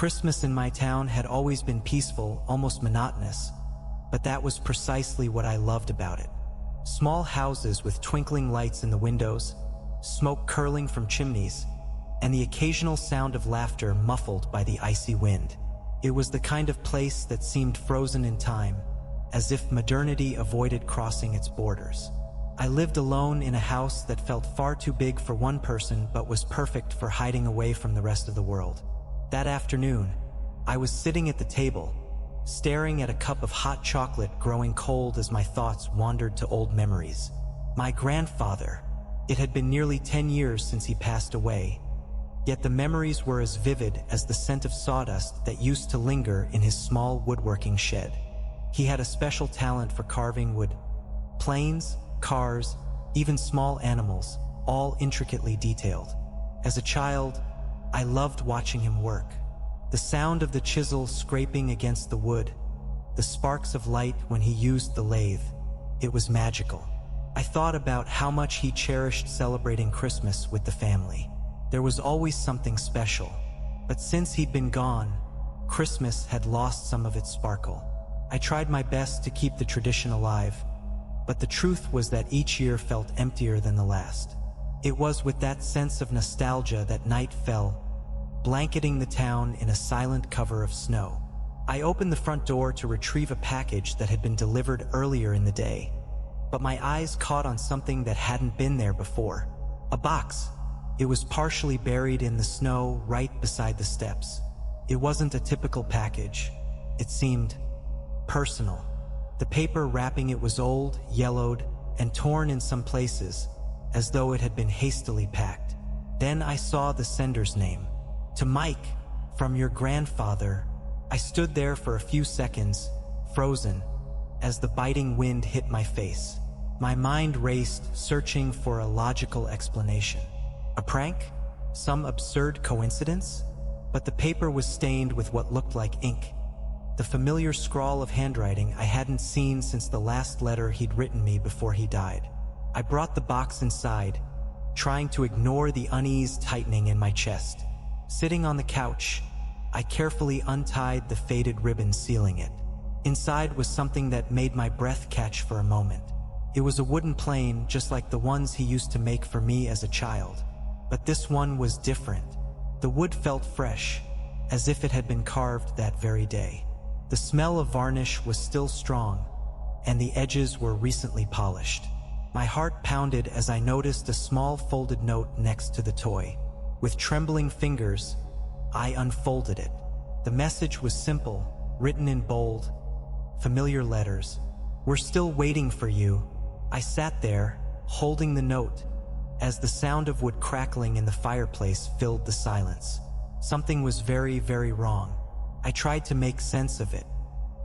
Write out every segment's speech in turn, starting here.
Christmas in my town had always been peaceful, almost monotonous, but that was precisely what I loved about it. Small houses with twinkling lights in the windows, smoke curling from chimneys, and the occasional sound of laughter muffled by the icy wind. It was the kind of place that seemed frozen in time, as if modernity avoided crossing its borders. I lived alone in a house that felt far too big for one person but was perfect for hiding away from the rest of the world. That afternoon, I was sitting at the table, staring at a cup of hot chocolate growing cold as my thoughts wandered to old memories. My grandfather. It had been nearly 10 years since he passed away, yet the memories were as vivid as the scent of sawdust that used to linger in his small woodworking shed. He had a special talent for carving wood, planes, cars, even small animals, all intricately detailed. As a child, I loved watching him work. The sound of the chisel scraping against the wood, the sparks of light when he used the lathe, it was magical. I thought about how much he cherished celebrating Christmas with the family. There was always something special, but since he'd been gone, Christmas had lost some of its sparkle. I tried my best to keep the tradition alive, but the truth was that each year felt emptier than the last. It was with that sense of nostalgia that night fell, blanketing the town in a silent cover of snow. I opened the front door to retrieve a package that had been delivered earlier in the day, but my eyes caught on something that hadn't been there before. A box. It was partially buried in the snow right beside the steps. It wasn't a typical package. It seemed personal. The paper wrapping it was old, yellowed, and torn in some places, as though it had been hastily packed. Then I saw the sender's name. To Mike, from your grandfather. I stood there for a few seconds, frozen, as the biting wind hit my face. My mind raced, searching for a logical explanation. A prank? Some absurd coincidence? But the paper was stained with what looked like ink. The familiar scrawl of handwriting I hadn't seen since the last letter he'd written me before he died. I brought the box inside, trying to ignore the unease tightening in my chest. Sitting on the couch, I carefully untied the faded ribbon sealing it. Inside was something that made my breath catch for a moment. It was a wooden plane just like the ones he used to make for me as a child. But this one was different. The wood felt fresh, as if it had been carved that very day. The smell of varnish was still strong, and the edges were recently polished. My heart pounded as I noticed a small folded note next to the toy. With trembling fingers, I unfolded it. The message was simple, written in bold, familiar letters. We're still waiting for you. I sat there, holding the note, as the sound of wood crackling in the fireplace filled the silence. Something was very, very wrong. I tried to make sense of it.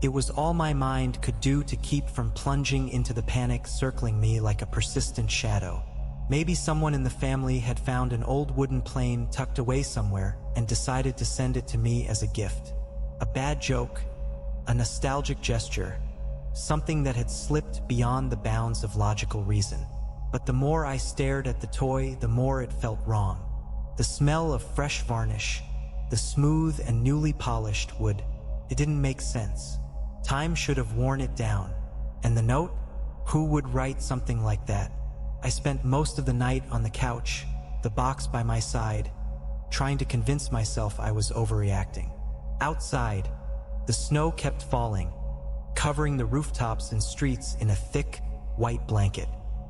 It was all my mind could do to keep from plunging into the panic circling me like a persistent shadow. Maybe someone in the family had found an old wooden plane tucked away somewhere and decided to send it to me as a gift. A bad joke, a nostalgic gesture, something that had slipped beyond the bounds of logical reason. But the more I stared at the toy, the more it felt wrong. The smell of fresh varnish, the smooth and newly polished wood, it didn't make sense. Time should have worn it down. And the note? Who would write something like that? I spent most of the night on the couch, the box by my side, trying to convince myself I was overreacting. Outside, the snow kept falling, covering the rooftops and streets in a thick, white blanket.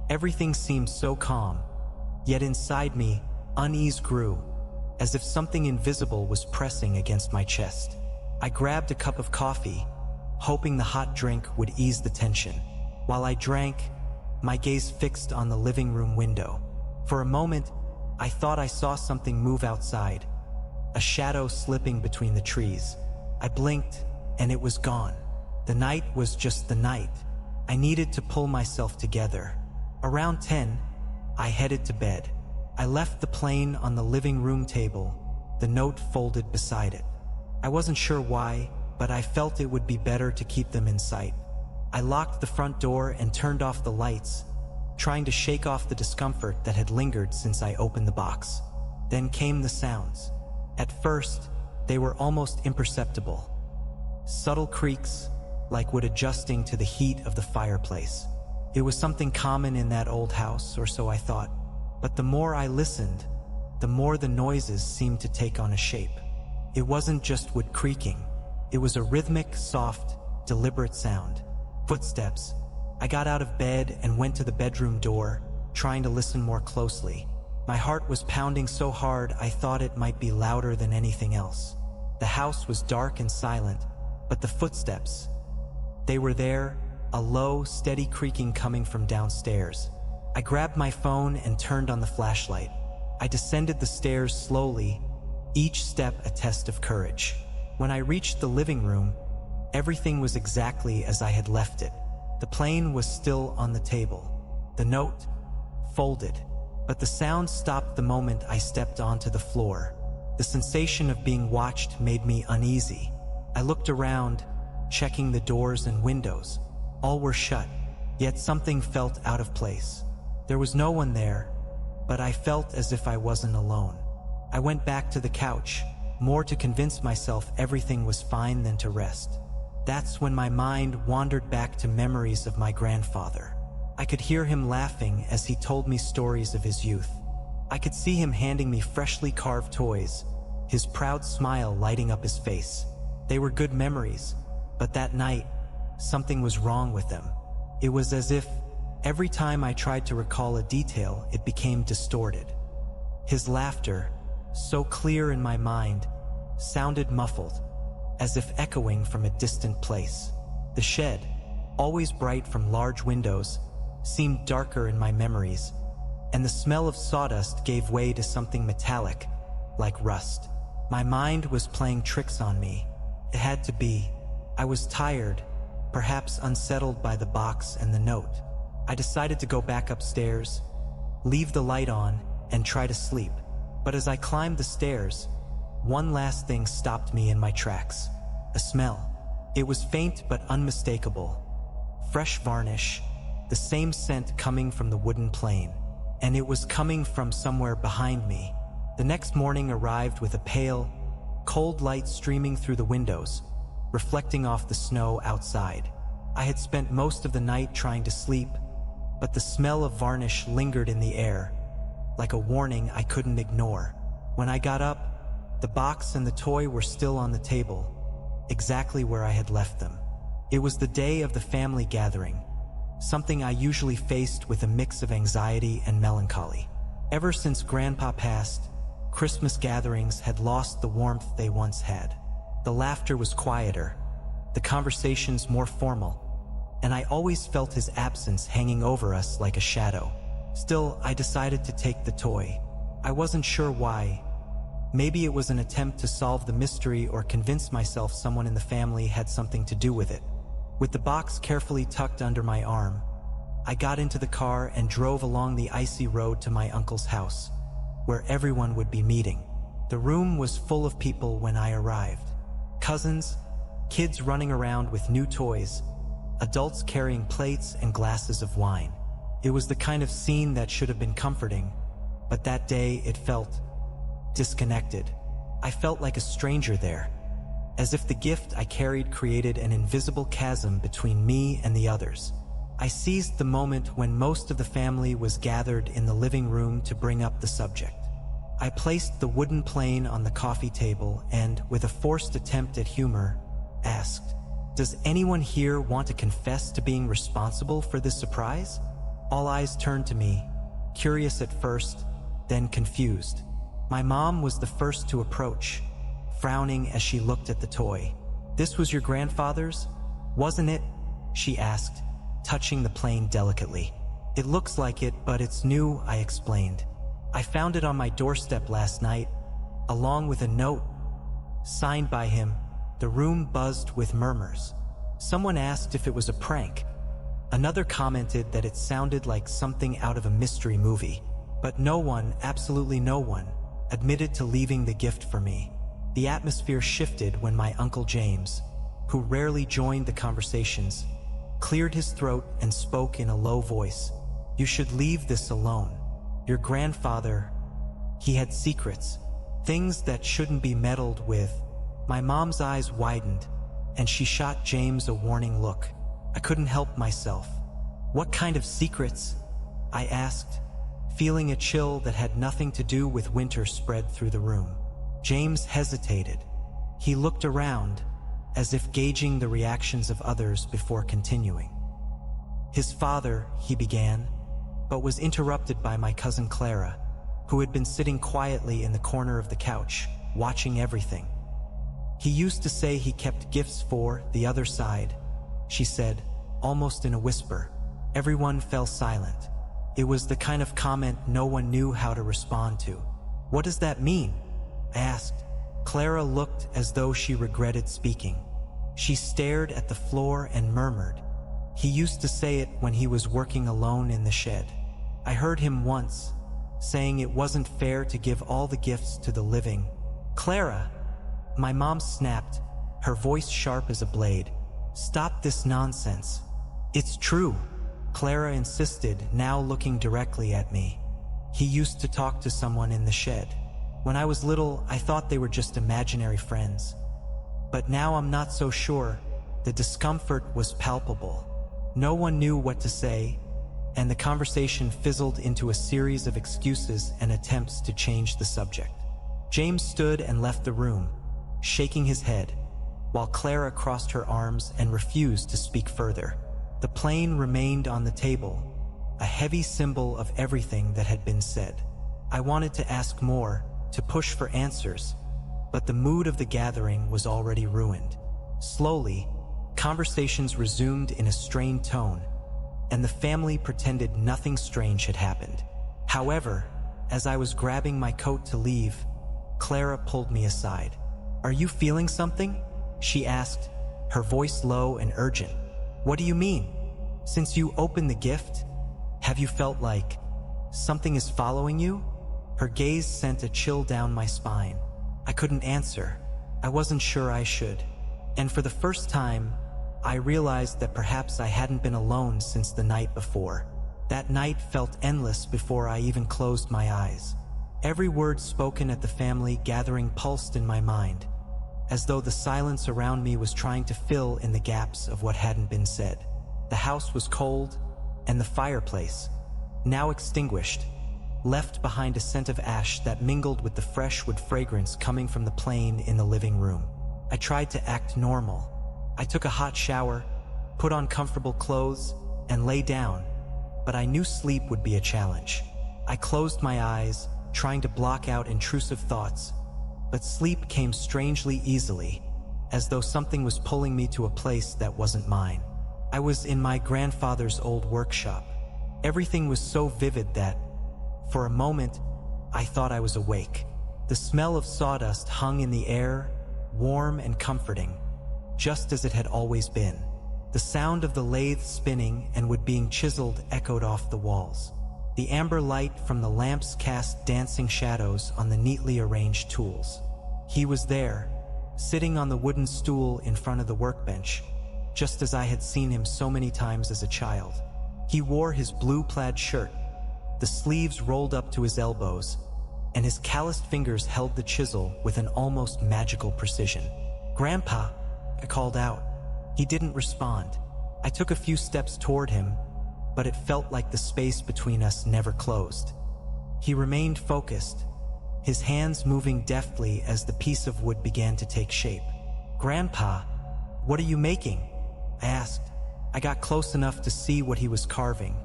Everything seemed so calm, yet inside me, unease grew, as if something invisible was pressing against my chest. I grabbed a cup of coffee, hoping the hot drink would ease the tension. While I drank, my gaze fixed on the living room window. For a moment, I thought I saw something move outside, a shadow slipping between the trees. I blinked, and it was gone. The night was just the night. I needed to pull myself together. Around 10, I headed to bed. I left the plane on the living room table, the note folded beside it. I wasn't sure why, but I felt it would be better to keep them in sight. I locked the front door and turned off the lights, trying to shake off the discomfort that had lingered since I opened the box. Then came the sounds. At first, They were almost imperceptible. Subtle creaks, like wood adjusting to the heat of the fireplace. It was something common in that old house, or so I thought. But the more I listened, the more the noises seemed to take on a shape. It wasn't just wood creaking. It was a rhythmic, soft, deliberate sound. Footsteps. I got out of bed and went to the bedroom door, trying to listen more closely. My heart was pounding so hard I thought it might be louder than anything else. The house was dark and silent, but the footsteps, they were there, a low, steady creaking coming from downstairs. I grabbed my phone and turned on the flashlight. I descended the stairs slowly, each step a test of courage. When I reached the living room, everything was exactly as I had left it. The plane was still on the table. The note, folded. But the sound stopped the moment I stepped onto the floor. The sensation of being watched made me uneasy. I looked around, checking the doors and windows. All were shut, yet something felt out of place. There was no one there, but I felt as if I wasn't alone. I went back to the couch, more to convince myself everything was fine than to rest. That's when my mind wandered back to memories of my grandfather. I could hear him laughing as he told me stories of his youth. I could see him handing me freshly carved toys, his proud smile lighting up his face. They were good memories, but that night, something was wrong with them. It was as if every time I tried to recall a detail, it became distorted. His laughter, so clear in my mind, sounded muffled, as if echoing from a distant place. The shed, always bright from large windows, seemed darker in my memories, and the smell of sawdust gave way to something metallic, like rust. My mind was playing tricks on me. It had to be. I was tired, perhaps unsettled by the box and the note. I decided to go back upstairs, leave the light on, and try to sleep. But as I climbed the stairs, one last thing stopped me in my tracks. A smell. It was faint but unmistakable. Fresh varnish, the same scent coming from the wooden plane. And it was coming from somewhere behind me. The next morning arrived with a pale, cold light streaming through the windows, reflecting off the snow outside. I had spent most of the night trying to sleep, but the smell of varnish lingered in the air, like a warning I couldn't ignore. When I got up, the box and the toy were still on the table, exactly where I had left them. It was the day of the family gathering, something I usually faced with a mix of anxiety and melancholy. Ever since Grandpa passed, Christmas gatherings had lost the warmth they once had. The laughter was quieter, the conversations more formal, and I always felt his absence hanging over us like a shadow. Still, I decided to take the toy. I wasn't sure why. Maybe it was an attempt to solve the mystery or convince myself someone in the family had something to do with it. With the box carefully tucked under my arm, I got into the car and drove along the icy road to my uncle's house, where everyone would be meeting. The room was full of people when I arrived. Cousins, kids running around with new toys, adults carrying plates and glasses of wine. It was the kind of scene that should have been comforting, but that day it felt disconnected. I felt like a stranger there, as if the gift I carried created an invisible chasm between me and the others. I seized the moment when most of the family was gathered in the living room to bring up the subject. I placed the wooden plane on the coffee table and, with a forced attempt at humor, asked, "Does anyone here want to confess to being responsible for this surprise?" All eyes turned to me, curious at first, then confused. My mom was the first to approach, frowning as she looked at the toy. "This was your grandfather's, wasn't it?" she asked, touching the plane delicately. "It looks like it, but it's new," I explained. "I found it on my doorstep last night, along with a note signed by him." The room buzzed with murmurs. Someone asked if it was a prank. Another commented that it sounded like something out of a mystery movie. But no one, absolutely no one, admitted to leaving the gift for me. The atmosphere shifted when my Uncle James, who rarely joined the conversations, cleared his throat and spoke in a low voice. "You should leave this alone. Your grandfather, he had secrets, things that shouldn't be meddled with." My mom's eyes widened, and she shot James a warning look. I couldn't help myself. "What kind of secrets?" I asked, feeling a chill that had nothing to do with winter spread through the room. James hesitated. He looked around, as if gauging the reactions of others before continuing. "His father," he began, but was interrupted by my cousin Clara, who had been sitting quietly in the corner of the couch, watching everything. "He used to say he kept gifts for the other side," she said, almost in a whisper. Everyone fell silent. It was the kind of comment no one knew how to respond to. "What does that mean?" I asked. Clara looked as though she regretted speaking. She stared at the floor and murmured, "He used to say it when he was working alone in the shed. I heard him once, saying it wasn't fair to give all the gifts to the living." "Clara!" My mom snapped, her voice sharp as a blade. "Stop this nonsense. It's true," Clara insisted, now looking directly at me. "He used to talk to someone in the shed. When I was little, I thought they were just imaginary friends. But now I'm not so sure." The discomfort was palpable. No one knew what to say, and the conversation fizzled into a series of excuses and attempts to change the subject. James stood and left the room, shaking his head, while Clara crossed her arms and refused to speak further. The plane remained on the table, a heavy symbol of everything that had been said. I wanted to ask more, to push for answers, but the mood of the gathering was already ruined. Slowly, conversations resumed in a strained tone, and the family pretended nothing strange had happened. However, as I was grabbing my coat to leave, Clara pulled me aside. "Are you feeling something?" she asked, her voice low and urgent. "What do you mean? Since you opened the gift, have you felt like something is following you?" Her gaze sent a chill down my spine. I couldn't answer. I wasn't sure I should. And for the first time, I realized that perhaps I hadn't been alone since the night before. That night felt endless before I even closed my eyes. Every word spoken at the family gathering pulsed in my mind, as though the silence around me was trying to fill in the gaps of what hadn't been said. The house was cold, and the fireplace, now extinguished, left behind a scent of ash that mingled with the fresh wood fragrance coming from the plane in the living room. I tried to act normal. I took a hot shower, put on comfortable clothes, and lay down, but I knew sleep would be a challenge. I closed my eyes, trying to block out intrusive thoughts, but sleep came strangely easily, as though something was pulling me to a place that wasn't mine. I was in my grandfather's old workshop. Everything was so vivid that, for a moment, I thought I was awake. The smell of sawdust hung in the air, warm and comforting, just as it had always been. The sound of the lathe spinning and wood being chiseled echoed off the walls. The amber light from the lamps cast dancing shadows on the neatly arranged tools. He was there, sitting on the wooden stool in front of the workbench, just as I had seen him so many times as a child. He wore his blue plaid shirt, the sleeves rolled up to his elbows, and his calloused fingers held the chisel with an almost magical precision. "Grandpa," I called out. He didn't respond. I took a few steps toward him, but it felt like the space between us never closed. He remained focused, his hands moving deftly as the piece of wood began to take shape. "Grandpa, what are you making?" I asked. I got close enough to see what he was carving,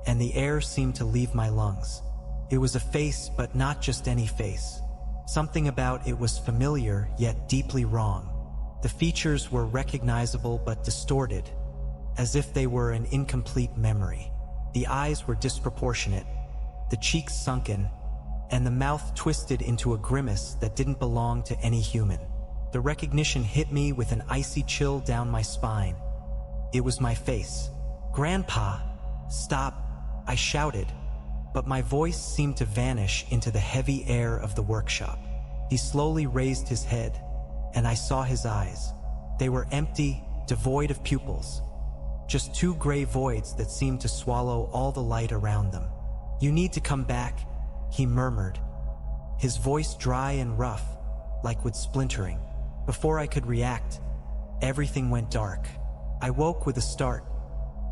and the air seemed to leave my lungs. It was a face, but not just any face. Something about it was familiar, yet deeply wrong. The features were recognizable but distorted, as if they were an incomplete memory. The eyes were disproportionate, the cheeks sunken, and the mouth twisted into a grimace that didn't belong to any human. The recognition hit me with an icy chill down my spine. It was my face. "Grandpa, stop," I shouted, but my voice seemed to vanish into the heavy air of the workshop. He slowly raised his head, and I saw his eyes. They were empty, devoid of pupils. Just two gray voids that seemed to swallow all the light around them. "You need to come back," he murmured, his voice dry and rough, like wood splintering. Before I could react, everything went dark. I woke with a start,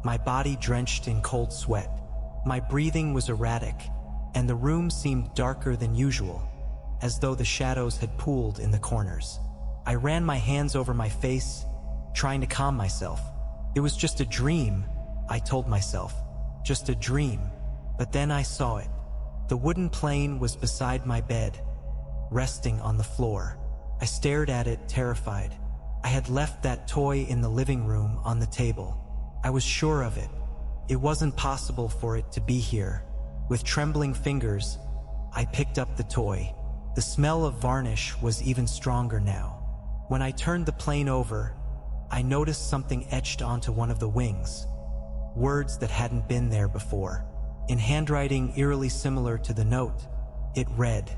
my body drenched in cold sweat. My breathing was erratic, and the room seemed darker than usual, as though the shadows had pooled in the corners. I ran my hands over my face, trying to calm myself. It was just a dream, I told myself. Just a dream. But then I saw it. The wooden plane was beside my bed, resting on the floor. I stared at it, terrified. I had left that toy in the living room on the table. I was sure of it. It wasn't possible for it to be here. With trembling fingers, I picked up the toy. The smell of varnish was even stronger now. When I turned the plane over, I noticed something etched onto one of the wings. Words that hadn't been there before. In handwriting eerily similar to the note, it read,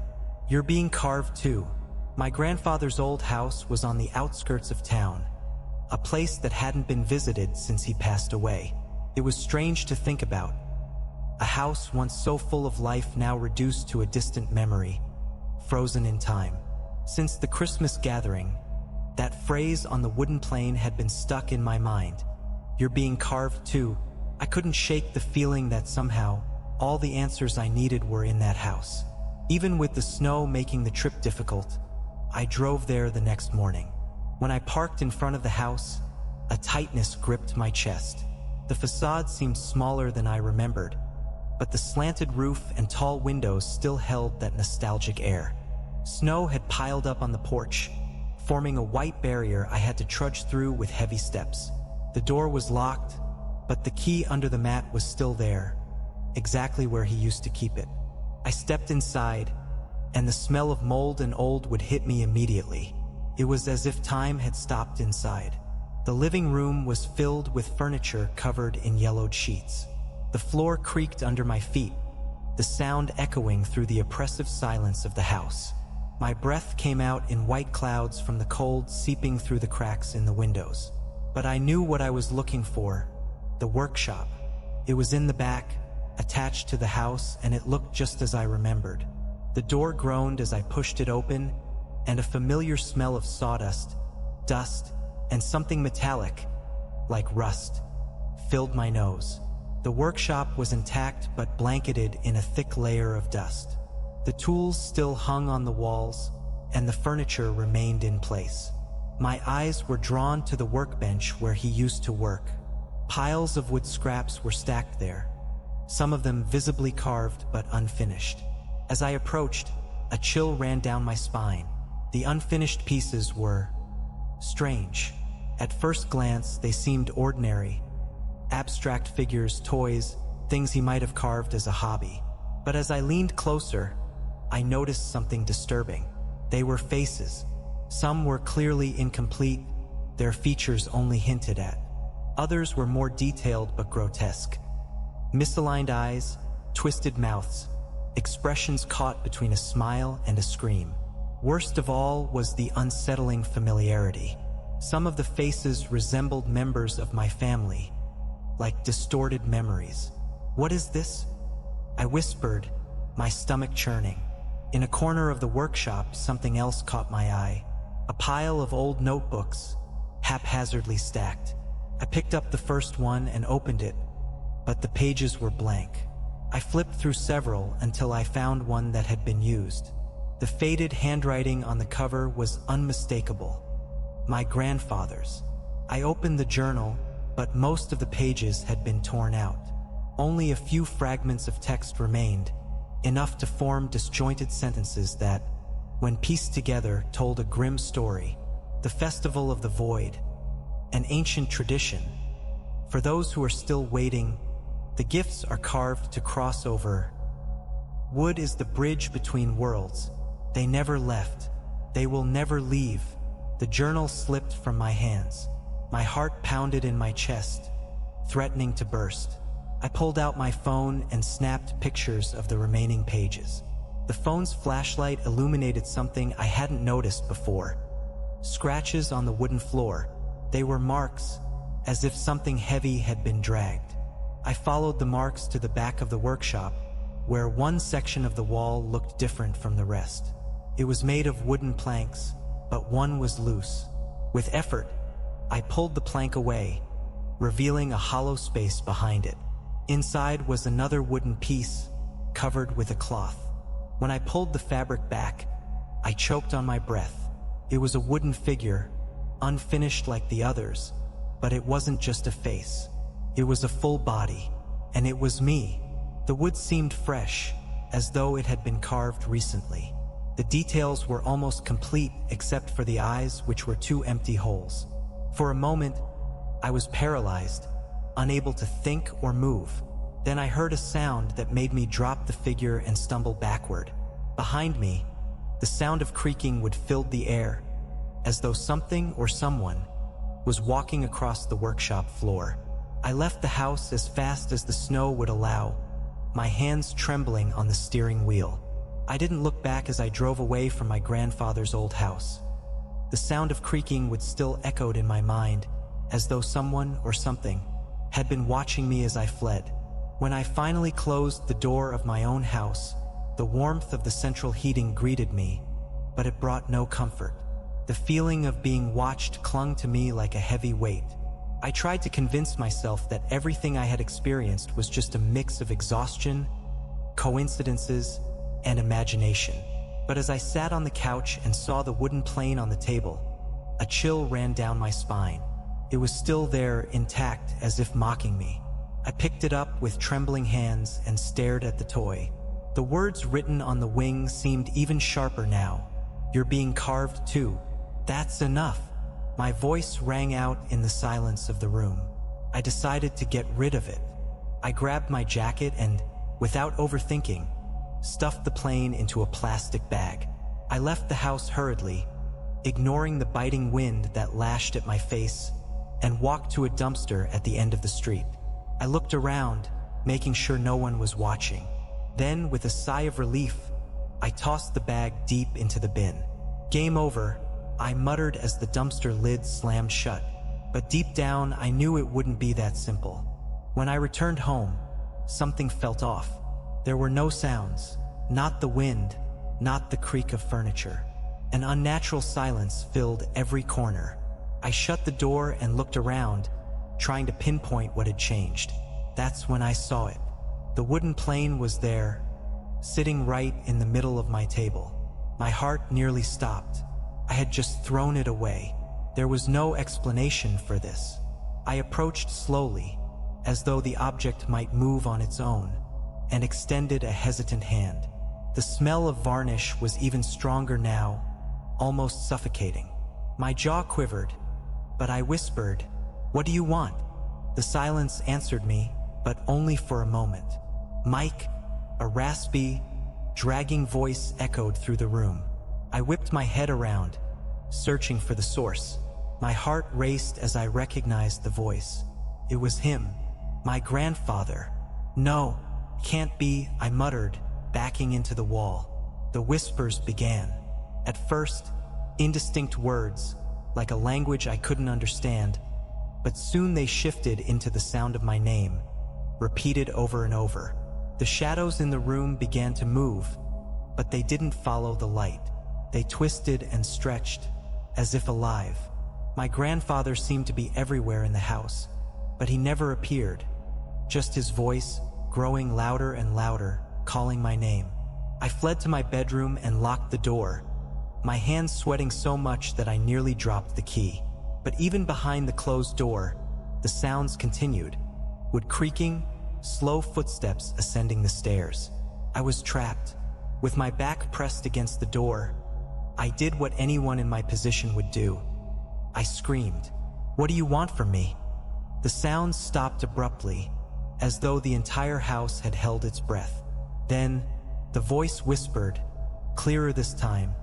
"You're being carved too." My grandfather's old house was on the outskirts of town, a place that hadn't been visited since he passed away. It was strange to think about. A house once so full of life now reduced to a distant memory, frozen in time. Since the Christmas gathering, that phrase on the wooden plane had been stuck in my mind. "You're being carved too." I couldn't shake the feeling that somehow all the answers I needed were in that house. Even with the snow making the trip difficult, I drove there the next morning. When I parked in front of the house, a tightness gripped my chest. The facade seemed smaller than I remembered, but the slanted roof and tall windows still held that nostalgic air. Snow had piled up on the porch, forming a white barrier I had to trudge through with heavy steps. The door was locked, but the key under the mat was still there, exactly where he used to keep it. I stepped inside, and the smell of mold and old would hit me immediately. It was as if time had stopped inside. The living room was filled with furniture covered in yellowed sheets. The floor creaked under my feet, the sound echoing through the oppressive silence of the house. My breath came out in white clouds from the cold seeping through the cracks in the windows. But I knew what I was looking for: the workshop. It was in the back, attached to the house, and it looked just as I remembered. The door groaned as I pushed it open, and a familiar smell of sawdust, dust, and something metallic, like rust, filled my nose. The workshop was intact but blanketed in a thick layer of dust. The tools still hung on the walls, and the furniture remained in place. My eyes were drawn to the workbench where he used to work. Piles of wood scraps were stacked there, some of them visibly carved but unfinished. As I approached, a chill ran down my spine. The unfinished pieces were strange. At first glance, they seemed ordinary. Abstract figures, toys, things he might have carved as a hobby. But as I leaned closer, I noticed something disturbing. They were faces. Some were clearly incomplete, their features only hinted at. Others were more detailed but grotesque. Misaligned eyes, twisted mouths, expressions caught between a smile and a scream. Worst of all was the unsettling familiarity. Some of the faces resembled members of my family, like distorted memories. "What is this?" I whispered, my stomach churning. In a corner of the workshop, something else caught my eye. A pile of old notebooks, haphazardly stacked. I picked up the first one and opened it, but the pages were blank. I flipped through several until I found one that had been used. The faded handwriting on the cover was unmistakable. My grandfather's. I opened the journal, but most of the pages had been torn out. Only a few fragments of text remained, enough to form disjointed sentences that, when pieced together, told a grim story. The Festival of the Void, an ancient tradition. For those who are still waiting, the gifts are carved to cross over. Wood is the bridge between worlds. They never left. They will never leave. The journal slipped from my hands. My heart pounded in my chest, threatening to burst. I pulled out my phone and snapped pictures of the remaining pages. The phone's flashlight illuminated something I hadn't noticed before. Scratches on the wooden floor. They were marks, as if something heavy had been dragged. I followed the marks to the back of the workshop, where one section of the wall looked different from the rest. It was made of wooden planks, but one was loose. With effort, I pulled the plank away, revealing a hollow space behind it. Inside was another wooden piece, covered with a cloth. When I pulled the fabric back, I choked on my breath. It was a wooden figure, unfinished like the others, but it wasn't just a face. It was a full body, and it was me. The wood seemed fresh, as though it had been carved recently. The details were almost complete except for the eyes, which were two empty holes. For a moment, I was paralyzed, unable to think or move. Then I heard a sound that made me drop the figure and stumble backward. Behind me, the sound of creaking would fill the air, as though something or someone was walking across the workshop floor. I left the house as fast as the snow would allow, my hands trembling on the steering wheel. I didn't look back as I drove away from my grandfather's old house. The sound of creaking would still echoed in my mind, as though someone or something had been watching me as I fled. When I finally closed the door of my own house, the warmth of the central heating greeted me, but it brought no comfort. The feeling of being watched clung to me like a heavy weight. I tried to convince myself that everything I had experienced was just a mix of exhaustion, coincidences, and imagination. But as I sat on the couch and saw the wooden plane on the table, a chill ran down my spine. It was still there, intact, as if mocking me. I picked it up with trembling hands and stared at the toy. The words written on the wing seemed even sharper now. "You're being carved too. That's enough." My voice rang out in the silence of the room. I decided to get rid of it. I grabbed my jacket and, without overthinking, stuffed the plane into a plastic bag. I left the house hurriedly, ignoring the biting wind that lashed at my face, and walked to a dumpster at the end of the street. I looked around, making sure no one was watching. Then, with a sigh of relief, I tossed the bag deep into the bin. "Game over," I muttered as the dumpster lid slammed shut. But deep down, I knew it wouldn't be that simple. When I returned home, something felt off. There were no sounds, not the wind, not the creak of furniture. An unnatural silence filled every corner. I shut the door and looked around, trying to pinpoint what had changed. That's when I saw it. The wooden plane was there, sitting right in the middle of my table. My heart nearly stopped. I had just thrown it away. There was no explanation for this. I approached slowly, as though the object might move on its own, and extended a hesitant hand. The smell of varnish was even stronger now, almost suffocating. My jaw quivered, but I whispered, "What do you want?" The silence answered me, but only for a moment. "Mike," a raspy, dragging voice echoed through the room. I whipped my head around, searching for the source. My heart raced as I recognized the voice. It was him, my grandfather. "No, can't be," I muttered, backing into the wall. The whispers began. At first, indistinct words, like a language I couldn't understand, but soon they shifted into the sound of my name, repeated over and over. The shadows in the room began to move, but they didn't follow the light. They twisted and stretched, as if alive. My grandfather seemed to be everywhere in the house, but he never appeared. Just his voice, growing louder and louder, calling my name. I fled to my bedroom and locked the door, my hands sweating so much that I nearly dropped the key. But even behind the closed door, the sounds continued, wood creaking, slow footsteps ascending the stairs. I was trapped. With my back pressed against the door, I did what anyone in my position would do. I screamed, "What do you want from me?" The sounds stopped abruptly, as though the entire house had held its breath. Then, the voice whispered, clearer this time,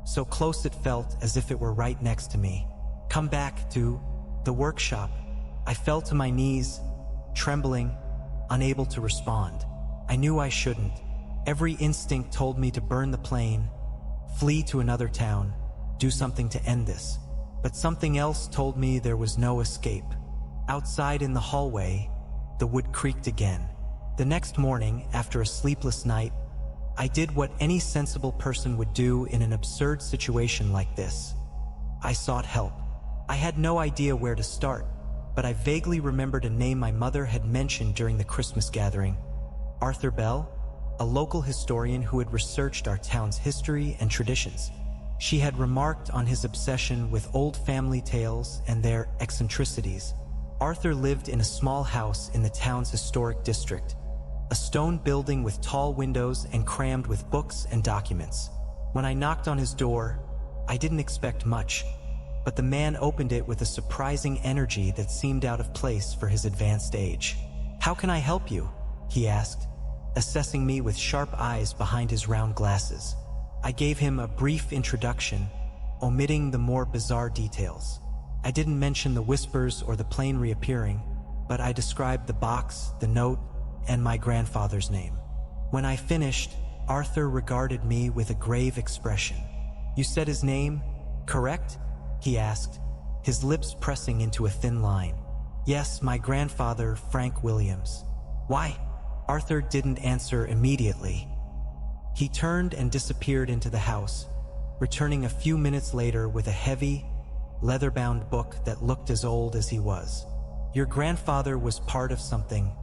so close it felt as if it were right next to me. "Come back to the workshop." I fell to my knees, trembling, unable to respond. I knew I shouldn't. Every instinct told me to burn the plane, flee to another town, do something to end this. But something else told me there was no escape. Outside in the hallway, the wood creaked again. The next morning, after a sleepless night, I did what any sensible person would do in an absurd situation like this. I sought help. I had no idea where to start, but I vaguely remembered a name my mother had mentioned during the Christmas gathering. Arthur Bell, a local historian who had researched our town's history and traditions. She had remarked on his obsession with old family tales and their eccentricities. Arthur lived in a small house in the town's historic district, a stone building with tall windows and crammed with books and documents. When I knocked on his door, I didn't expect much, but the man opened it with a surprising energy that seemed out of place for his advanced age. "How can I help you?" he asked, assessing me with sharp eyes behind his round glasses. I gave him a brief introduction, omitting the more bizarre details. I didn't mention the whispers or the plane reappearing, but I described the box, the note, and my grandfather's name. When I finished, Arthur regarded me with a grave expression. "You said his name, correct?" he asked, his lips pressing into a thin line. "Yes, my grandfather, Frank Williams." "Why?" Arthur didn't answer immediately. He turned and disappeared into the house, returning a few minutes later with a heavy, leather-bound book that looked as old as he was. "Your grandfather was part of something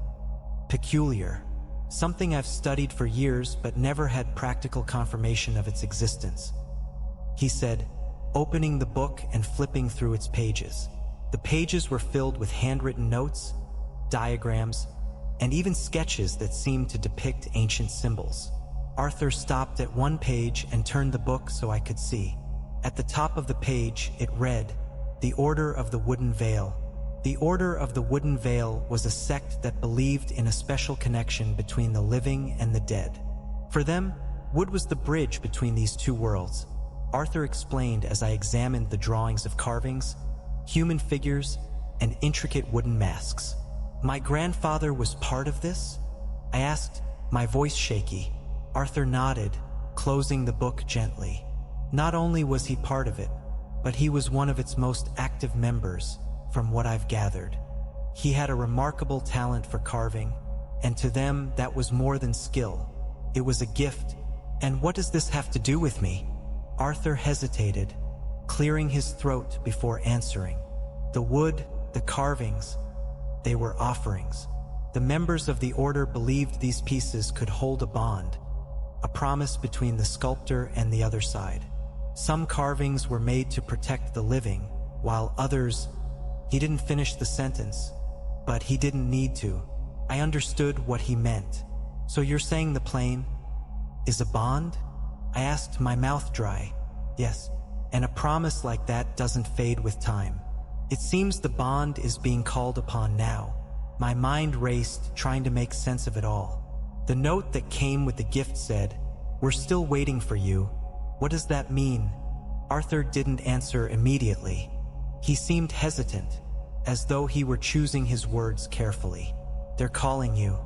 peculiar, something I've studied for years but never had practical confirmation of its existence," he said, opening the book and flipping through its pages. The pages were filled with handwritten notes, diagrams, and even sketches that seemed to depict ancient symbols. Arthur stopped at one page and turned the book so I could see. At the top of the page, it read, "The Order of the Wooden Veil." The Order of the Wooden Veil was a sect that believed in a special connection between the living and the dead. For them, wood was the bridge between these two worlds, Arthur explained as I examined the drawings of carvings, human figures, and intricate wooden masks. "My grandfather was part of this?" I asked, my voice shaky. Arthur nodded, closing the book gently. "Not only was he part of it, but he was one of its most active members, from what I've gathered. He had a remarkable talent for carving, and to them that was more than skill. It was a gift." "And what does this have to do with me?" Arthur hesitated, clearing his throat before answering. "The wood, the carvings, they were offerings. The members of the order believed these pieces could hold a bond, a promise between the sculptor and the other side. Some carvings were made to protect the living, while others—" He didn't finish the sentence, but he didn't need to. I understood what he meant. "So you're saying the plane is a bond?" I asked, my mouth dry. "Yes, and a promise like that doesn't fade with time. It seems the bond is being called upon now." My mind raced, trying to make sense of it all. The note that came with the gift said, "We're still waiting for you." What does that mean? Arthur didn't answer immediately. He seemed hesitant, as though he were choosing his words carefully. "They're calling you.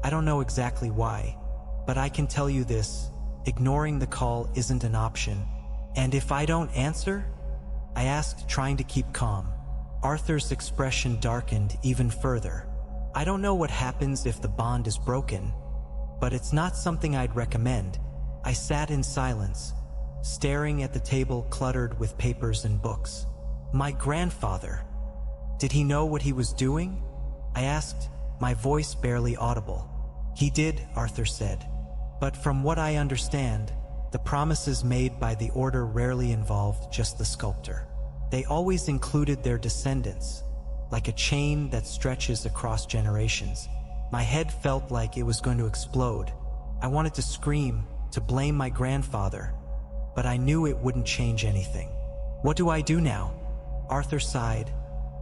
I don't know exactly why, but I can tell you this. Ignoring the call isn't an option." "And if I don't answer?" I asked, trying to keep calm. Arthur's expression darkened even further. "I don't know what happens if the bond is broken, but it's not something I'd recommend." I sat in silence, staring at the table cluttered with papers and books. "My grandfather, did he know what he was doing?" I asked, my voice barely audible. "He did," Arthur said. "But from what I understand, the promises made by the order rarely involved just the sculptor. They always included their descendants, like a chain that stretches across generations." My head felt like it was going to explode. I wanted to scream, to blame my grandfather, but I knew it wouldn't change anything. "What do I do now?" Arthur sighed,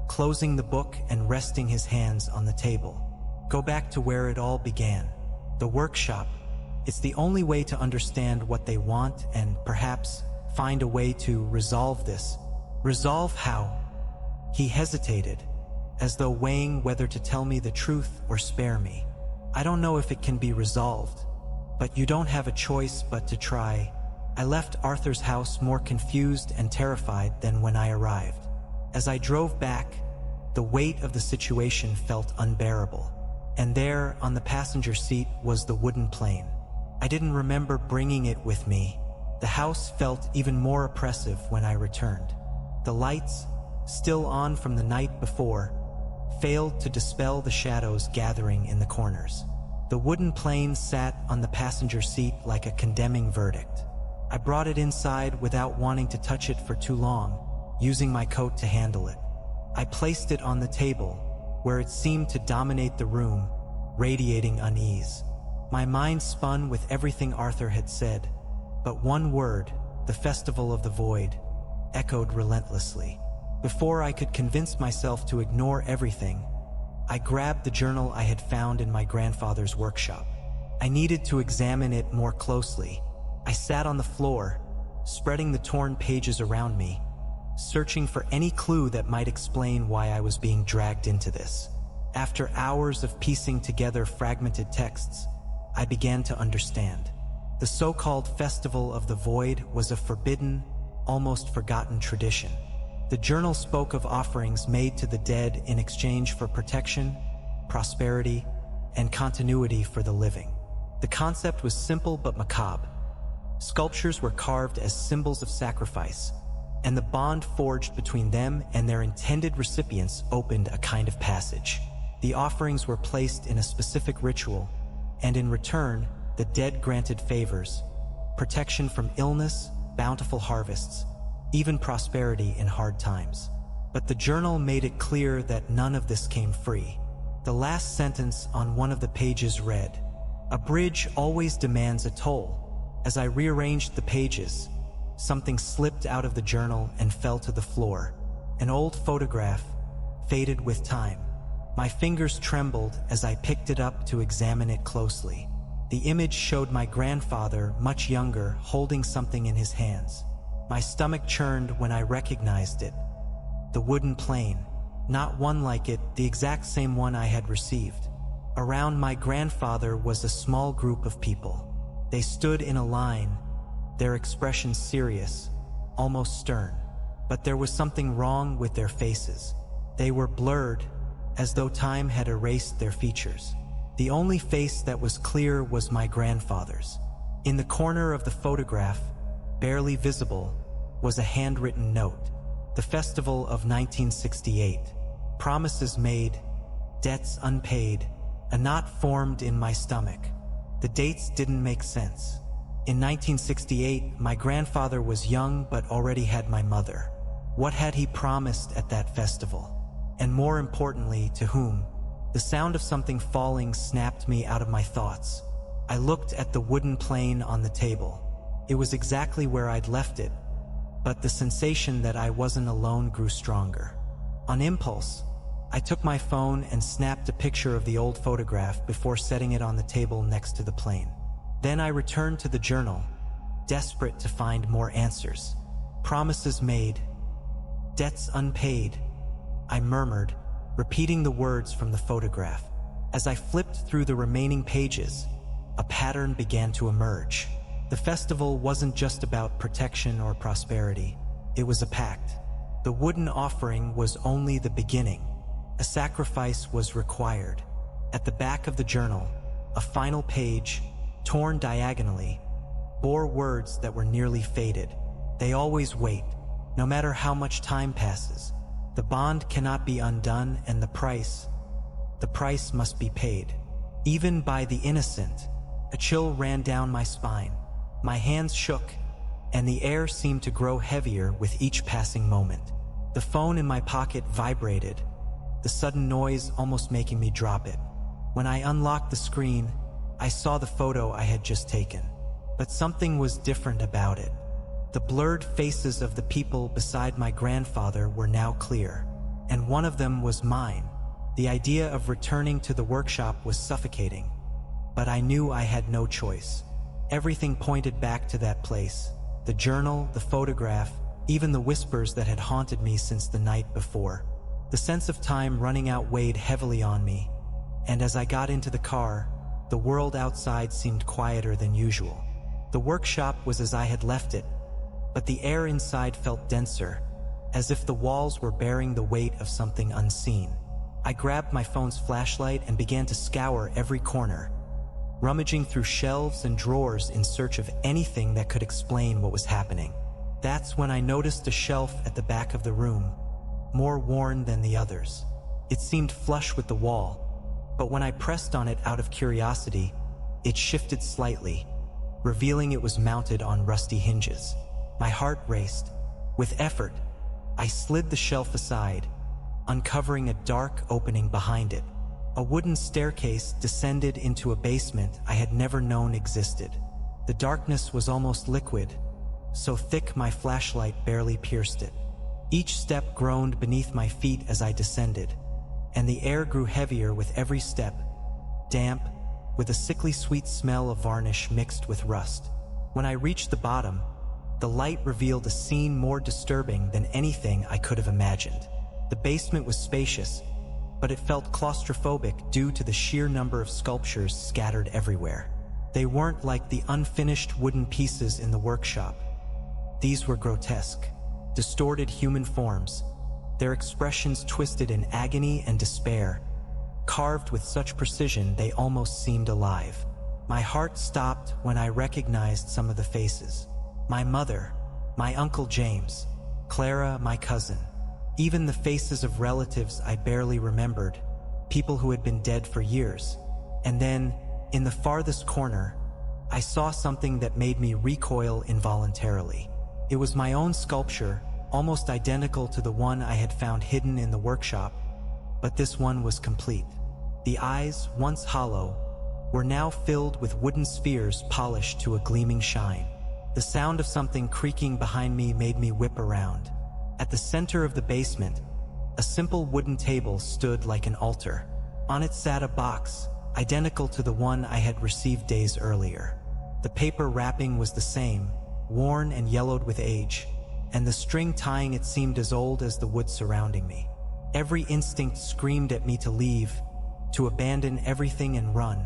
closing the book and resting his hands on the table. "Go back to where it all began. The workshop. It's the only way to understand what they want and perhaps find a way to resolve this." "Resolve how?" He hesitated, as though weighing whether to tell me the truth or spare me. "I don't know if it can be resolved, but you don't have a choice but to try." I left Arthur's house more confused and terrified than when I arrived. As I drove back, the weight of the situation felt unbearable. And there, on the passenger seat, was the wooden plane. I didn't remember bringing it with me. The house felt even more oppressive when I returned. The lights, still on from the night before, failed to dispel the shadows gathering in the corners. The wooden plane sat on the passenger seat like a condemning verdict. I brought it inside without wanting to touch it for too long, using my coat to handle it. I placed it on the table, where it seemed to dominate the room, radiating unease. My mind spun with everything Arthur had said, but one word, the Festival of the Void, echoed relentlessly. Before I could convince myself to ignore everything, I grabbed the journal I had found in my grandfather's workshop. I needed to examine it more closely. I sat on the floor, spreading the torn pages around me, searching for any clue that might explain why I was being dragged into this. After hours of piecing together fragmented texts, I began to understand. The so-called Festival of the Void was a forbidden, almost forgotten tradition. The journal spoke of offerings made to the dead in exchange for protection, prosperity, and continuity for the living. The concept was simple but macabre. Sculptures were carved as symbols of sacrifice, and the bond forged between them and their intended recipients opened a kind of passage. The offerings were placed in a specific ritual, and in return, the dead granted favors, protection from illness, bountiful harvests, even prosperity in hard times. But the journal made it clear that none of this came free. The last sentence on one of the pages read, "A bridge always demands a toll." As I rearranged the pages, something slipped out of the journal and fell to the floor. An old photograph, faded with time. My fingers trembled as I picked it up to examine it closely. The image showed my grandfather, much younger, holding something in his hands. My stomach churned when I recognized it. The wooden plane. Not one like it, the exact same one I had received. Around my grandfather was a small group of people. They stood in a line, their expressions serious, almost stern. But there was something wrong with their faces. They were blurred, as though time had erased their features. The only face that was clear was my grandfather's. In the corner of the photograph, barely visible, was a handwritten note. The Festival of 1968. Promises made, debts unpaid. A knot formed in my stomach. The dates didn't make sense. In 1968, my grandfather was young but already had my mother. What had he promised at that festival? And more importantly, to whom? The sound of something falling snapped me out of my thoughts. I looked at the wooden plane on the table. It was exactly where I'd left it, but the sensation that I wasn't alone grew stronger. On impulse, I took my phone and snapped a picture of the old photograph before setting it on the table next to the plane. Then I returned to the journal, desperate to find more answers. Promises made, debts unpaid, I murmured, repeating the words from the photograph. As I flipped through the remaining pages, a pattern began to emerge. The festival wasn't just about protection or prosperity. It was a pact. The wooden offering was only the beginning. A sacrifice was required. At the back of the journal, a final page, torn diagonally, bore words that were nearly faded. They always wait, no matter how much time passes. The bond cannot be undone, and the price must be paid. Even by the innocent. A chill ran down my spine. My hands shook, and the air seemed to grow heavier with each passing moment. The phone in my pocket vibrated, the sudden noise almost making me drop it. When I unlocked the screen, I saw the photo I had just taken. But something was different about it. The blurred faces of the people beside my grandfather were now clear, and one of them was mine. The idea of returning to the workshop was suffocating, but I knew I had no choice. Everything pointed back to that place. The journal, the photograph, even the whispers that had haunted me since the night before. The sense of time running out weighed heavily on me, and as I got into the car, the world outside seemed quieter than usual. The workshop was as I had left it, but the air inside felt denser, as if the walls were bearing the weight of something unseen. I grabbed my phone's flashlight and began to scour every corner, rummaging through shelves and drawers in search of anything that could explain what was happening. That's when I noticed a shelf at the back of the room, more worn than the others. It seemed flush with the wall, but when I pressed on it out of curiosity, it shifted slightly, revealing it was mounted on rusty hinges. My heart raced. With effort, I slid the shelf aside, uncovering a dark opening behind it. A wooden staircase descended into a basement I had never known existed. The darkness was almost liquid, so thick my flashlight barely pierced it. Each step groaned beneath my feet as I descended, and the air grew heavier with every step, damp, with a sickly sweet smell of varnish mixed with rust. When I reached the bottom, the light revealed a scene more disturbing than anything I could have imagined. The basement was spacious, but it felt claustrophobic due to the sheer number of sculptures scattered everywhere. They weren't like the unfinished wooden pieces in the workshop. These were grotesque, distorted human forms, their expressions twisted in agony and despair, carved with such precision they almost seemed alive. My heart stopped when I recognized some of the faces. My mother, my Uncle James, Clara, my cousin, even the faces of relatives I barely remembered, people who had been dead for years. And then, in the farthest corner, I saw something that made me recoil involuntarily. It was my own sculpture, almost identical to the one I had found hidden in the workshop, but this one was complete. The eyes, once hollow, were now filled with wooden spheres polished to a gleaming shine. The sound of something creaking behind me made me whip around. At the center of the basement, a simple wooden table stood like an altar. On it sat a box, identical to the one I had received days earlier. The paper wrapping was the same, worn and yellowed with age, and the string tying it seemed as old as the wood surrounding me. Every instinct screamed at me to leave, to abandon everything and run,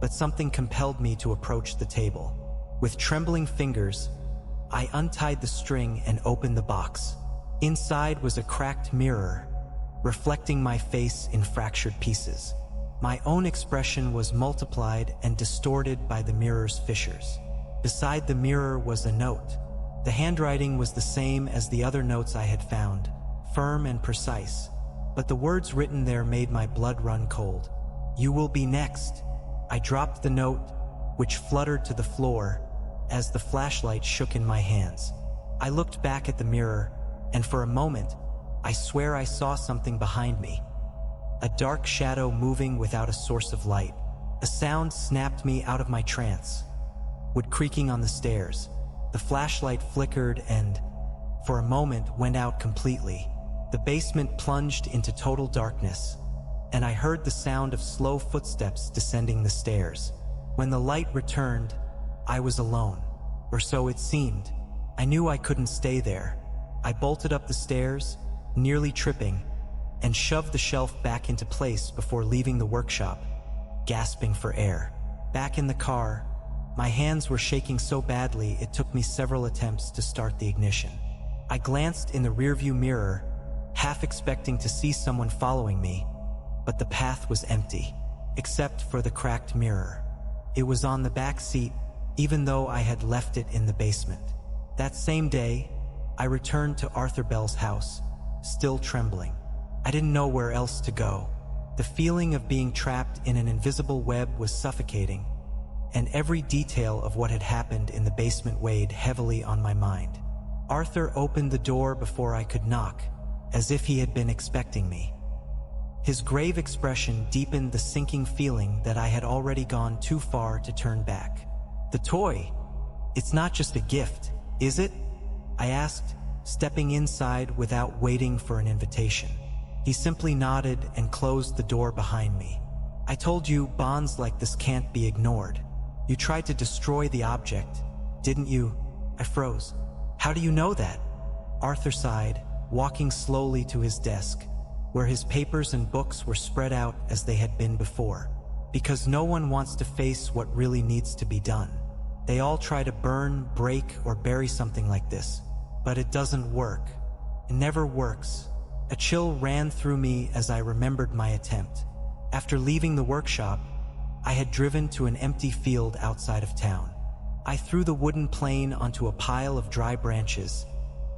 but something compelled me to approach the table. With trembling fingers, I untied the string and opened the box. Inside was a cracked mirror, reflecting my face in fractured pieces. My own expression was multiplied and distorted by the mirror's fissures. Beside the mirror was a note. The handwriting was the same as the other notes I had found, firm and precise, but the words written there made my blood run cold. "You will be next." I dropped the note, which fluttered to the floor as the flashlight shook in my hands. I looked back at the mirror, and for a moment, I swear I saw something behind me. A dark shadow moving without a source of light. A sound snapped me out of my trance. Wood creaking on the stairs. The flashlight flickered and, for a moment, went out completely. The basement plunged into total darkness, and I heard the sound of slow footsteps descending the stairs. When the light returned, I was alone, or so it seemed. I knew I couldn't stay there. I bolted up the stairs, nearly tripping, and shoved the shelf back into place before leaving the workshop, gasping for air. Back in the car, my hands were shaking so badly it took me several attempts to start the ignition. I glanced in the rearview mirror, half expecting to see someone following me, but the path was empty, except for the cracked mirror. It was on the back seat, even though I had left it in the basement. That same day, I returned to Arthur Bell's house, still trembling. I didn't know where else to go. The feeling of being trapped in an invisible web was suffocating, and every detail of what had happened in the basement weighed heavily on my mind. Arthur opened the door before I could knock, as if he had been expecting me. His grave expression deepened the sinking feeling that I had already gone too far to turn back. "The toy, it's not just a gift, is it?" I asked, stepping inside without waiting for an invitation. He simply nodded and closed the door behind me. "I told you bonds like this can't be ignored. You tried to destroy the object, didn't you?" I froze. "How do you know that?" Arthur sighed, walking slowly to his desk, where his papers and books were spread out as they had been before. "Because no one wants to face what really needs to be done. They all try to burn, break, or bury something like this, but it doesn't work. It never works." A chill ran through me as I remembered my attempt. After leaving the workshop, I had driven to an empty field outside of town. I threw the wooden plane onto a pile of dry branches,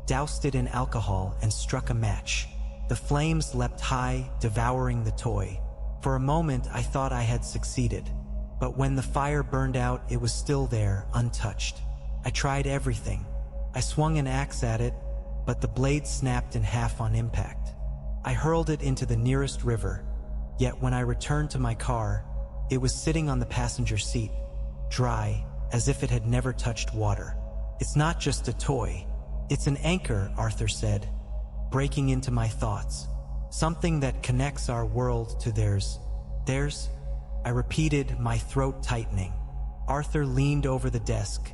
doused it in alcohol, and struck a match. The flames leapt high, devouring the toy. For a moment, I thought I had succeeded. But when the fire burned out, it was still there, untouched. I tried everything. I swung an axe at it, but the blade snapped in half on impact. I hurled it into the nearest river, yet when I returned to my car, it was sitting on the passenger seat, dry, as if it had never touched water. "It's not just a toy. It's an anchor," Arthur said, breaking into my thoughts. "Something that connects our world to theirs." "Theirs?" I repeated, my throat tightening. Arthur leaned over the desk,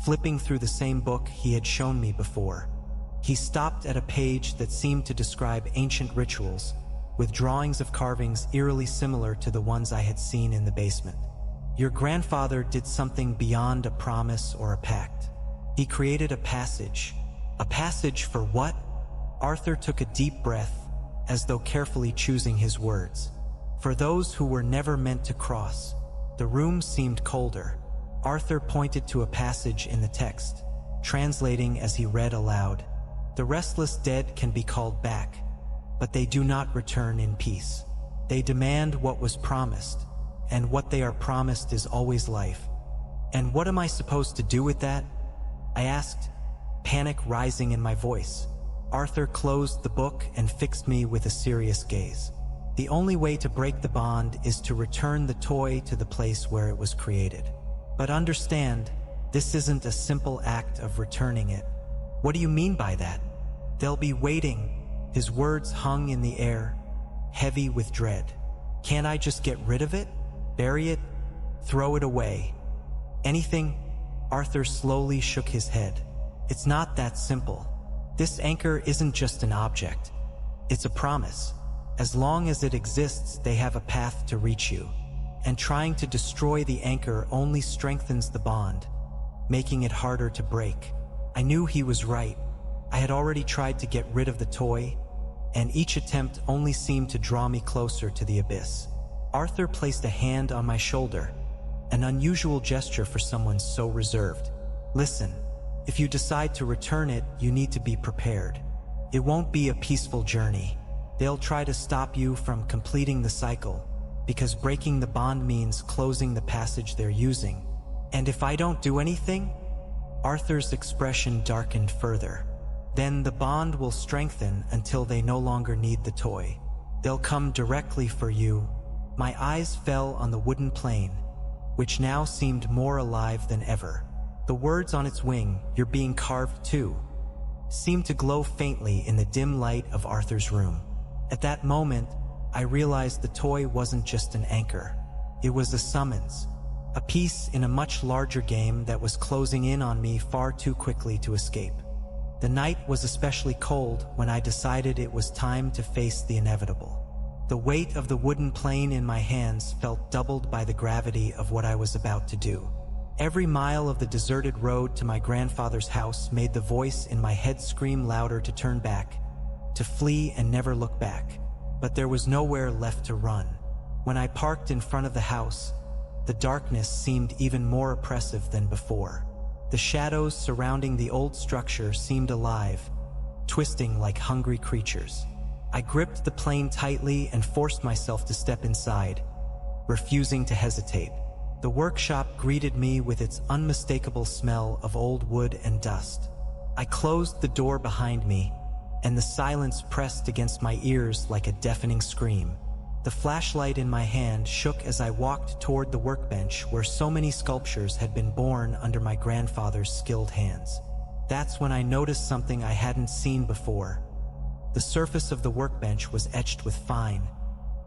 flipping through the same book he had shown me before. He stopped at a page that seemed to describe ancient rituals, with drawings of carvings eerily similar to the ones I had seen in the basement. "Your grandfather did something beyond a promise or a pact. He created a passage." "A passage for what?" Arthur took a deep breath, as though carefully choosing his words. "For those who were never meant to cross." The room seemed colder. Arthur pointed to a passage in the text, translating as he read aloud. "The restless dead can be called back, but they do not return in peace. They demand what was promised, and what they are promised is always life." "And what am I supposed to do with that?" I asked, panic rising in my voice. Arthur closed the book and fixed me with a serious gaze. "The only way to break the bond is to return the toy to the place where it was created. But understand, this isn't a simple act of returning it." "What do you mean by that?" "They'll be waiting." His words hung in the air, heavy with dread. "Can't I just get rid of it? Bury it? Throw it away? Anything?" Arthur slowly shook his head. "It's not that simple. This anchor isn't just an object. It's a promise. As long as it exists, they have a path to reach you. And trying to destroy the anchor only strengthens the bond, making it harder to break." I knew he was right. I had already tried to get rid of the toy, and each attempt only seemed to draw me closer to the abyss. Arthur placed a hand on my shoulder, an unusual gesture for someone so reserved. "Listen, if you decide to return it, you need to be prepared. It won't be a peaceful journey. They'll try to stop you from completing the cycle, because breaking the bond means closing the passage they're using. And if I don't do anything?" Arthur's expression darkened further. "Then the bond will strengthen until they no longer need the toy. They'll come directly for you." My eyes fell on the wooden plane, which now seemed more alive than ever. The words on its wing, "You're being carved too," seemed to glow faintly in the dim light of Arthur's room. At that moment, I realized the toy wasn't just an anchor. It was a summons, a piece in a much larger game that was closing in on me far too quickly to escape. The night was especially cold when I decided it was time to face the inevitable. The weight of the wooden plane in my hands felt doubled by the gravity of what I was about to do. Every mile of the deserted road to my grandfather's house made the voice in my head scream louder to turn back, to flee and never look back. But there was nowhere left to run. When I parked in front of the house, the darkness seemed even more oppressive than before. The shadows surrounding the old structure seemed alive, twisting like hungry creatures. I gripped the plane tightly and forced myself to step inside, refusing to hesitate. The workshop greeted me with its unmistakable smell of old wood and dust. I closed the door behind me, and the silence pressed against my ears like a deafening scream. The flashlight in my hand shook as I walked toward the workbench where so many sculptures had been born under my grandfather's skilled hands. That's when I noticed something I hadn't seen before. The surface of the workbench was etched with fine,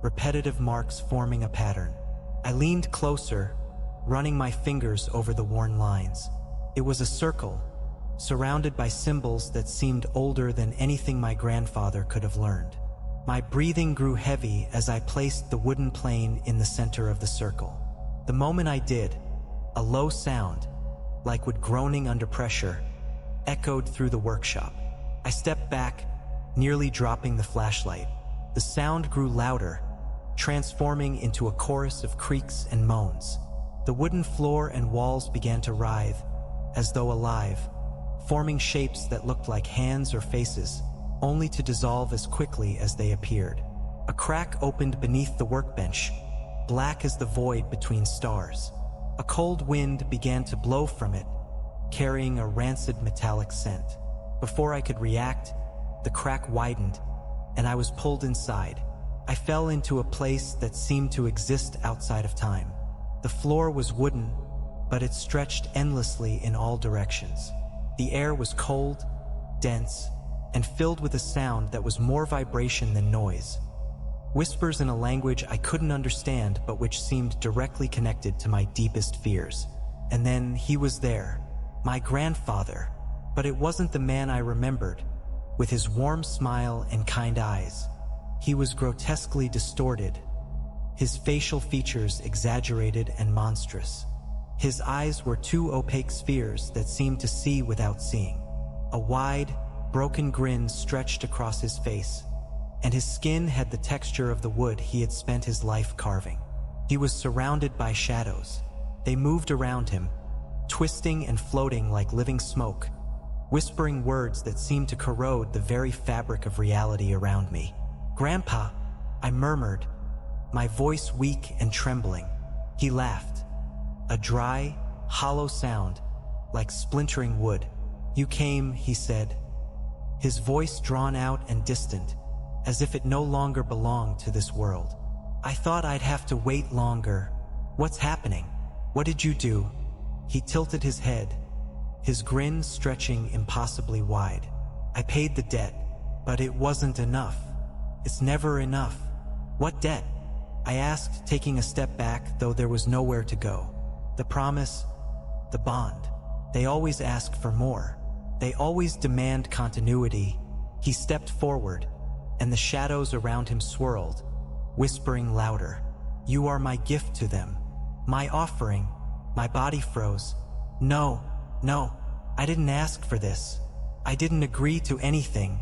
repetitive marks forming a pattern. I leaned closer, running my fingers over the worn lines. It was a circle, surrounded by symbols that seemed older than anything my grandfather could have learned. My breathing grew heavy as I placed the wooden plane in the center of the circle. The moment I did, a low sound, like wood groaning under pressure, echoed through the workshop. I stepped back, nearly dropping the flashlight. The sound grew louder, transforming into a chorus of creaks and moans. The wooden floor and walls began to writhe, as though alive, forming shapes that looked like hands or faces, only to dissolve as quickly as they appeared. A crack opened beneath the workbench, black as the void between stars. A cold wind began to blow from it, carrying a rancid metallic scent. Before I could react, the crack widened, and I was pulled inside. I fell into a place that seemed to exist outside of time. The floor was wooden, but it stretched endlessly in all directions. The air was cold, dense, and filled with a sound that was more vibration than noise. Whispers in a language I couldn't understand, but which seemed directly connected to my deepest fears. And then he was there, my grandfather, but it wasn't the man I remembered, with his warm smile and kind eyes. He was grotesquely distorted, his facial features exaggerated and monstrous. His eyes were two opaque spheres that seemed to see without seeing. A wide, broken grin stretched across his face, and his skin had the texture of the wood he had spent his life carving. He was surrounded by shadows. They moved around him, twisting and floating like living smoke, whispering words that seemed to corrode the very fabric of reality around me. "Grandpa," I murmured, my voice weak and trembling. He laughed, a dry, hollow sound, like splintering wood. "You came," he said, his voice drawn out and distant, as if it no longer belonged to this world. "I thought I'd have to wait longer. What's happening? What did you do?" He tilted his head, his grin stretching impossibly wide. "I paid the debt, but it wasn't enough. It's never enough." "What debt?" I asked, taking a step back, though there was nowhere to go. "The promise, the bond. They always ask for more. They always demand continuity." He stepped forward, and the shadows around him swirled, whispering louder. "You are my gift to them, my offering." My body froze. No, I didn't ask for this. I didn't agree to anything.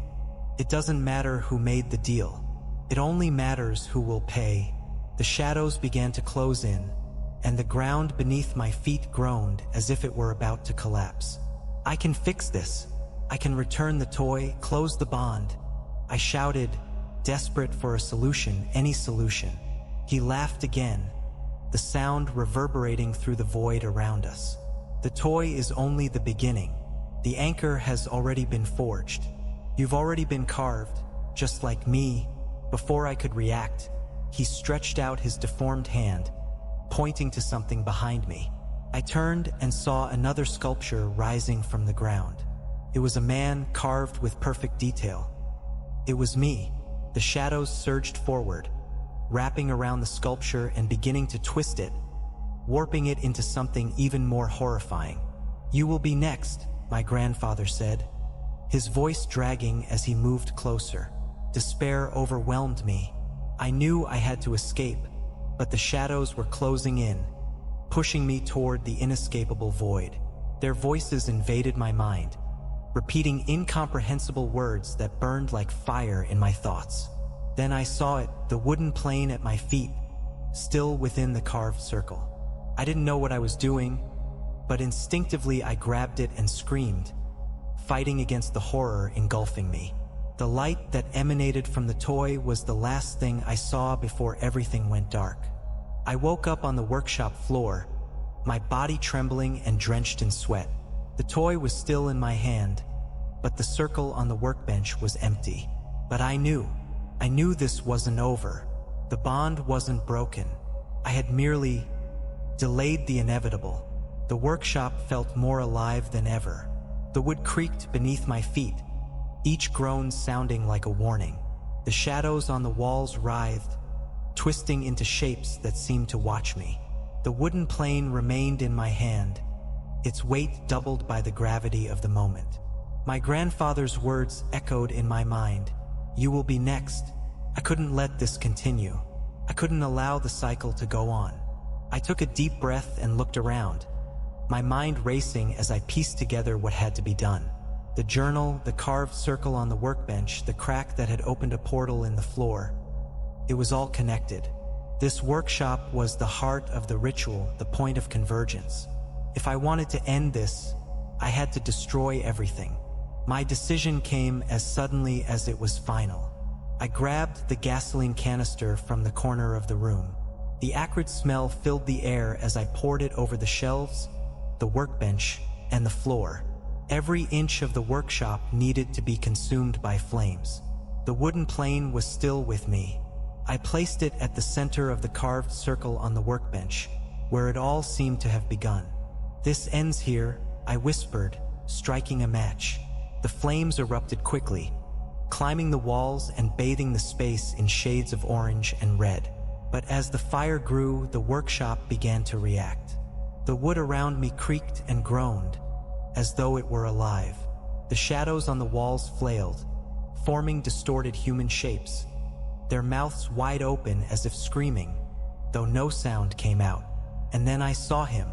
It doesn't matter who made the deal. It only matters who will pay. The shadows began to close in, and the ground beneath my feet groaned as if it were about to collapse. "I can fix this. I can return the toy, close the bond," I shouted, desperate for a solution, any solution. He laughed again, the sound reverberating through the void around us. "The toy is only the beginning. The anchor has already been forged. You've already been carved, just like me." Before I could react, he stretched out his deformed hand, pointing to something behind me. I turned and saw another sculpture rising from the ground. It was a man carved with perfect detail. It was me. The shadows surged forward, wrapping around the sculpture and beginning to twist it, warping it into something even more horrifying. "You will be next," my grandfather said, his voice dragging as he moved closer. Despair overwhelmed me. I knew I had to escape, but the shadows were closing in, pushing me toward the inescapable void. Their voices invaded my mind, repeating incomprehensible words that burned like fire in my thoughts. Then I saw it, the wooden plane at my feet, still within the carved circle. I didn't know what I was doing, but instinctively I grabbed it and screamed, fighting against the horror engulfing me. The light that emanated from the toy was the last thing I saw before everything went dark. I woke up on the workshop floor, my body trembling and drenched in sweat. The toy was still in my hand, but the circle on the workbench was empty. But I knew this wasn't over. The bond wasn't broken. I had merely delayed the inevitable. The workshop felt more alive than ever. The wood creaked beneath my feet, each groan sounding like a warning. The shadows on the walls writhed, twisting into shapes that seemed to watch me. The wooden plane remained in my hand, its weight doubled by the gravity of the moment. My grandfather's words echoed in my mind. "You will be next." I couldn't let this continue. I couldn't allow the cycle to go on. I took a deep breath and looked around, my mind racing as I pieced together what had to be done. The journal, the carved circle on the workbench, the crack that had opened a portal in the floor. It was all connected. This workshop was the heart of the ritual, the point of convergence. If I wanted to end this, I had to destroy everything. My decision came as suddenly as it was final. I grabbed the gasoline canister from the corner of the room. The acrid smell filled the air as I poured it over the shelves, the workbench, and the floor. Every inch of the workshop needed to be consumed by flames. The wooden plane was still with me. I placed it at the center of the carved circle on the workbench, where it all seemed to have begun. "This ends here," I whispered, striking a match. The flames erupted quickly, climbing the walls and bathing the space in shades of orange and red. But as the fire grew, the workshop began to react. The wood around me creaked and groaned, as though it were alive. The shadows on the walls flailed, forming distorted human shapes, their mouths wide open as if screaming, though no sound came out. And then I saw him.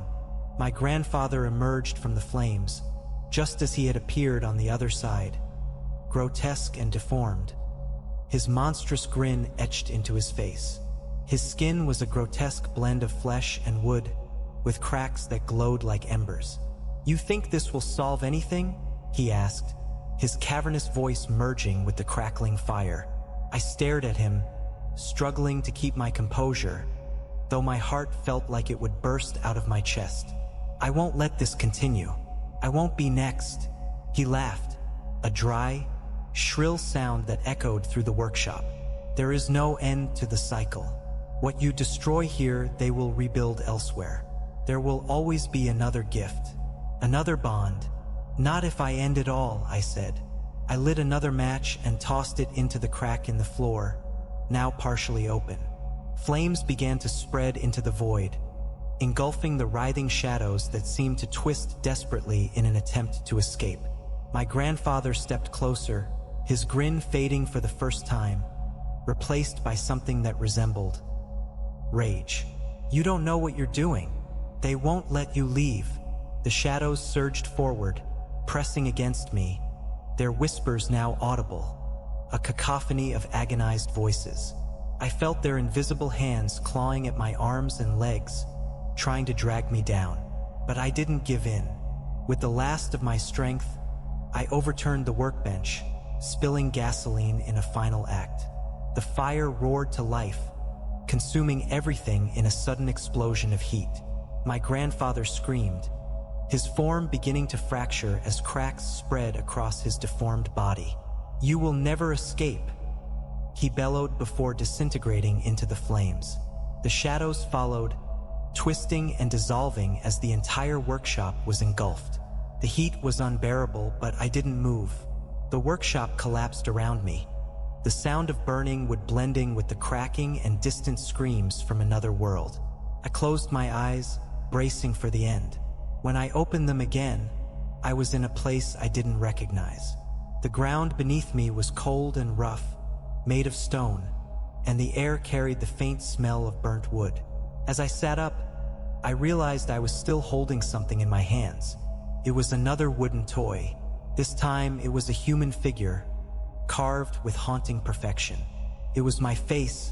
My grandfather emerged from the flames, just as he had appeared on the other side, grotesque and deformed, his monstrous grin etched into his face. His skin was a grotesque blend of flesh and wood, with cracks that glowed like embers. "You think this will solve anything?" he asked, his cavernous voice merging with the crackling fire. I stared at him, struggling to keep my composure, though my heart felt like it would burst out of my chest. "I won't let this continue. I won't be next." He laughed, a dry, shrill sound that echoed through the workshop. "There is no end to the cycle. What you destroy here, they will rebuild elsewhere. There will always be another gift, another bond." "Not if I end it all," I said. I lit another match and tossed it into the crack in the floor, now partially open. Flames began to spread into the void, engulfing the writhing shadows that seemed to twist desperately in an attempt to escape. My grandfather stepped closer, his grin fading for the first time, replaced by something that resembled rage. "You don't know what you're doing. They won't let you leave." The shadows surged forward, pressing against me, their whispers now audible, a cacophony of agonized voices. I felt their invisible hands clawing at my arms and legs, trying to drag me down. But I didn't give in. With the last of my strength, I overturned the workbench, spilling gasoline in a final act. The fire roared to life, consuming everything in a sudden explosion of heat. My grandfather screamed, his form beginning to fracture as cracks spread across his deformed body. "You will never escape," he bellowed before disintegrating into the flames. The shadows followed, twisting and dissolving as the entire workshop was engulfed. The heat was unbearable, but I didn't move. The workshop collapsed around me, the sound of burning wood blending with the cracking and distant screams from another world. I closed my eyes, bracing for the end. When I opened them again, I was in a place I didn't recognize. The ground beneath me was cold and rough, made of stone, and the air carried the faint smell of burnt wood. As I sat up, I realized I was still holding something in my hands. It was another wooden toy. This time it was a human figure, carved with haunting perfection. It was my face,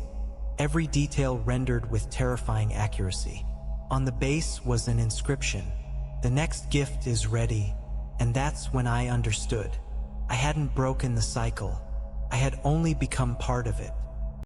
every detail rendered with terrifying accuracy. On the base was an inscription, "The next gift is ready." And that's when I understood. I hadn't broken the cycle. I had only become part of it.